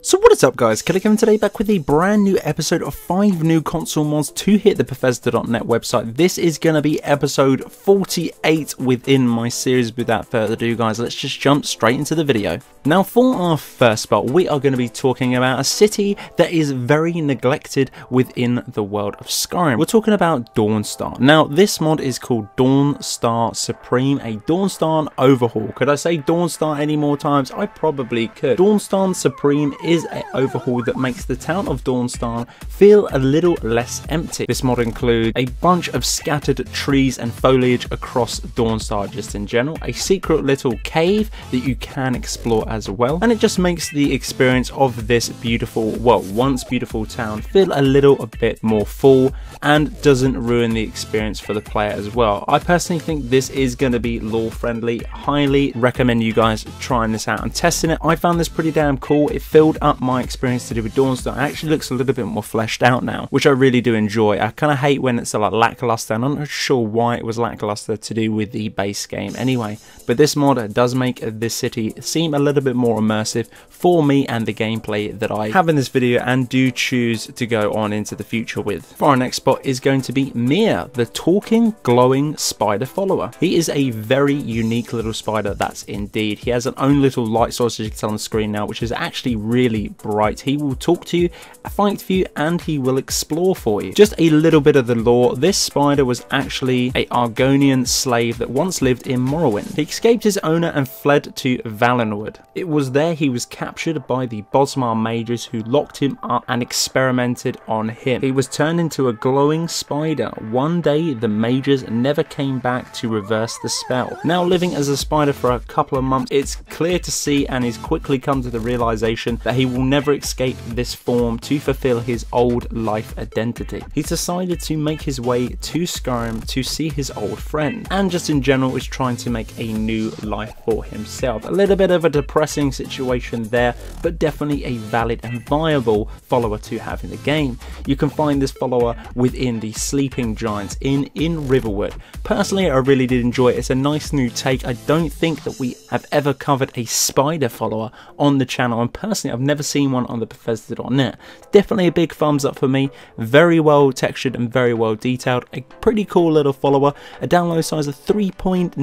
So what is up guys, Killerkev today back with a brand new episode of 5 new console mods to hit the Bethesda.net website. This is going to be episode 48 within my series. Without further ado guys, let's just jump straight into the video. Now for our first spot, we are going to be talking about a city that is very neglected within the world of Skyrim. We're talking about Dawnstar. Now this mod is called Dawnstar Supreme, a Dawnstar Overhaul. Could I say Dawnstar any more times? I probably could. Dawnstar Supreme is an overhaul that makes the town of Dawnstar feel a little less empty. This mod includes a bunch of scattered trees and foliage across Dawnstar just in general, a secret little cave that you can explore as well, and it just makes the experience of this beautiful, well, once beautiful town feel a little bit more full and doesn't ruin the experience for the player as well. I personally think this is going to be lore friendly. Highly recommend you guys trying this out and testing it. I found this pretty damn cool. It filled up my experience to do with Dawnstar. It actually looks a little bit more fleshed out now, which I really do enjoy. I kind of hate when it's like lackluster, and I'm not sure why it was lackluster to do with the base game anyway, but this mod does make this city seem a little bit more immersive for me and the gameplay that I have in this video and do choose to go on into the future with. For our next spot is going to be Meer, the talking glowing spider follower. He is a very unique little spider, that's indeed. He has an own little light source, as you can tell on the screen now, which is actually really bright. He will talk to you, fight for you, and he will explore for you. Just a little bit of the lore. This spider was actually a Argonian slave that once lived in Morrowind. He escaped his owner and fled to Valenwood. It was there he was captured by the Bosmar mages, who locked him up and experimented on him. He was turned into a glowing spider. One day the mages never came back to reverse the spell. Now living as a spider for a couple of months, it's clear to see, and he's quickly come to the realization that he will never escape this form to fulfill his old life identity. He's decided to make his way to Skyrim to see his old friend, and just in general is trying to make a new life for himself. A little bit of a depressing situation there, but definitely a valid and viable follower to have in the game. You can find this follower within the Sleeping Giants in Riverwood. Personally, I really did enjoy it. It's a nice new take. I don't think that we have ever covered a spider follower on the channel, and personally I've never seen one on the Bethesda.net. Definitely a big thumbs up for me. Very well textured and very well detailed. A pretty cool little follower. A download size of 3.9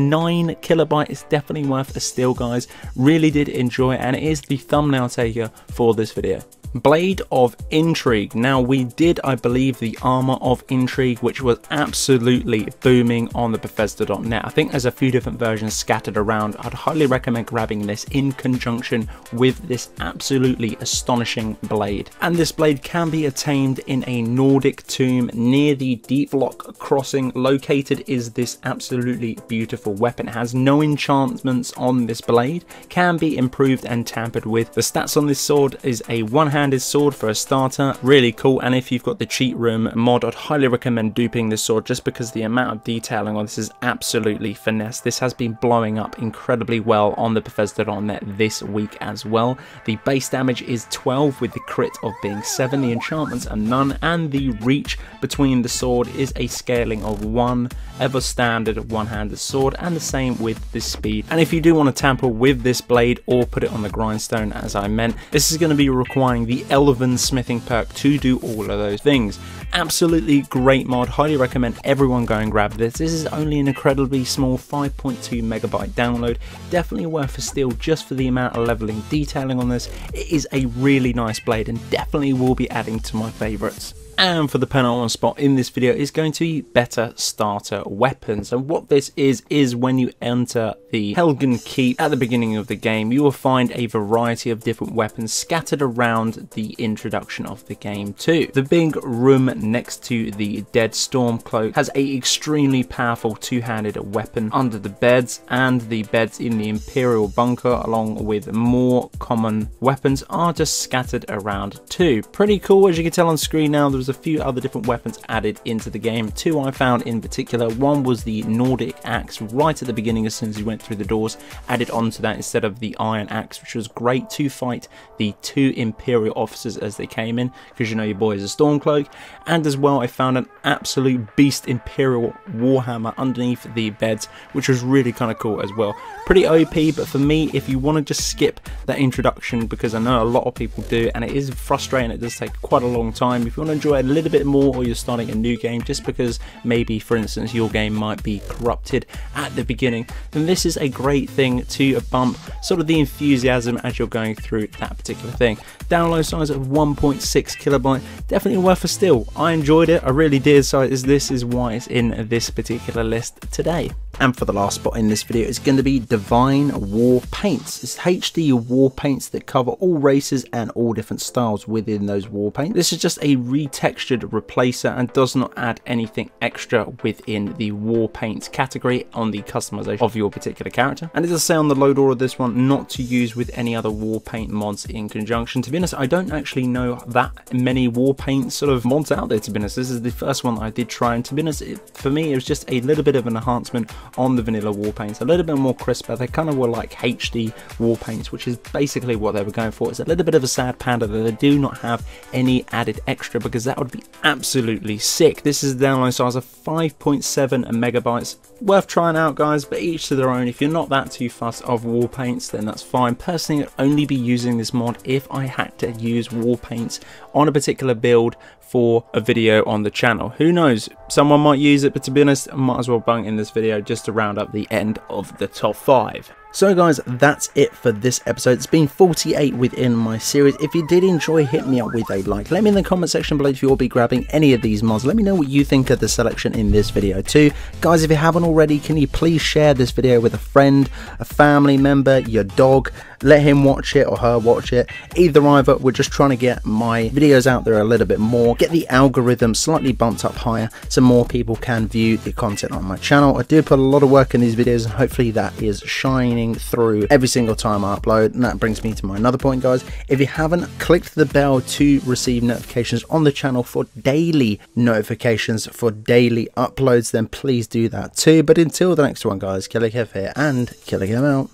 kilobyte is definitely worth a steal guys. Really did enjoy it, and it is the thumbnail taker for this video. Blade of Intrigue. Now we did, I believe, the Armor of Intrigue, which was absolutely booming on the Bethesda.net. I think there's a few different versions scattered around. I'd highly recommend grabbing this in conjunction with this absolutely astonishing blade. And this blade can be attained in a Nordic tomb near the Deep Lock crossing. Located is this absolutely beautiful weapon. It has no enchantments on this blade, can be improved and tampered with. The stats on this sword is a one-handed sword for a starter, really cool. And if you've got the cheat room mod, I'd highly recommend duping this sword, just because the amount of detailing on this is absolutely finesse. This has been blowing up incredibly well on the Bethesda.net this week as well. The base damage is 12 with the crit of being 7, the enchantments are none, and the reach between the sword is a scaling of 1, ever standard one-handed sword, and the same with the speed. And if you do want to tamper with this blade or put it on the grindstone as I meant, this is going to be requiring the Elven smithing perk to do all of those things. Absolutely great mod. Highly recommend everyone go and grab this. This is only an incredibly small 5.2 megabyte download. Definitely worth a steal just for the amount of leveling detailing on this. It is a really nice blade and definitely will be adding to my favorites. And for the penultimate spot in this video is going to be better starter weapons. And what this is when you enter the Helgen Keep at the beginning of the game, you will find a variety of different weapons scattered around the introduction of the game too. The big room next to the Dead Stormcloak has a extremely powerful two-handed weapon under the beds, and the beds in the Imperial Bunker along with more common weapons are just scattered around too. Pretty cool. As you can tell on screen now, there's a few other different weapons added into the game. Two I found in particular. One was the Nordic axe right at the beginning as soon as you went went through the doors added onto that instead of the iron axe, which was great to fight the 2 Imperial officers as they came in, because you know your boy is a Stormcloak. And as well, I found an absolute beast Imperial Warhammer underneath the beds, which was really kind of cool as well. Pretty OP, but for me, if you want to just skip that introduction, because I know a lot of people do, and it is frustrating, it does take quite a long time. If you want to enjoy it a little bit more, or you're starting a new game, just because maybe, for instance, your game might be corrupted at the beginning, then this is a great thing to bump sort of the enthusiasm as you're going through that particular thing. Download size of 1.6 kilobyte, definitely worth a steal. I enjoyed it, I really did, so this is why it's in this particular list today. And for the last spot in this video, it's going to be Divine Warpaints. It's HD Warpaints that cover all races and all different styles within those Warpaints. This is just a retextured replacer and does not add anything extra within the Warpaints category on the customization of your particular character. And it does say on the load order of this one not to use with any other Warpaint mods in conjunction. To be honest, I don't actually know that many Warpaint sort of mods out there, to be honest. This is the first one I did try, and to be honest, for me it was just a little bit of an enhancement on the vanilla Warpaints, a little bit more crisper. They kind of were like HD Warpaints, which is basically what they were going for. It's a little bit of a sad panda that they do not have any added extra, because that would be absolutely sick. This is a download size of 5.7 megabytes. Worth trying out, guys, but each to their own. If you're not that too fussed of Warpaints, then that's fine. Personally, I'd only be using this mod if I had to use Warpaints on a particular build for a video on the channel. Who knows, someone might use it, but to be honest, I might as well bung in this video just to round up the end of the top 5. So guys, that's it for this episode. It's been 48 within my series. If you did enjoy, hit me up with a like. Let me in the comment section below if you'll be grabbing any of these mods. Let me know what you think of the selection in this video too. Guys, if you haven't already, can you please share this video with a friend, a family member, your dog? Let him watch it or her watch it. Either, we're just trying to get my videos out there a little bit more, get the algorithm slightly bumped up higher so more people can view the content on my channel. I do put a lot of work in these videos, and hopefully that is shining through every single time I upload. And that brings me to my another point, guys. If you haven't clicked the bell to receive notifications on the channel for daily notifications for daily uploads, then please do that too. But until the next one, guys, Killerkev here, and Killerkev out.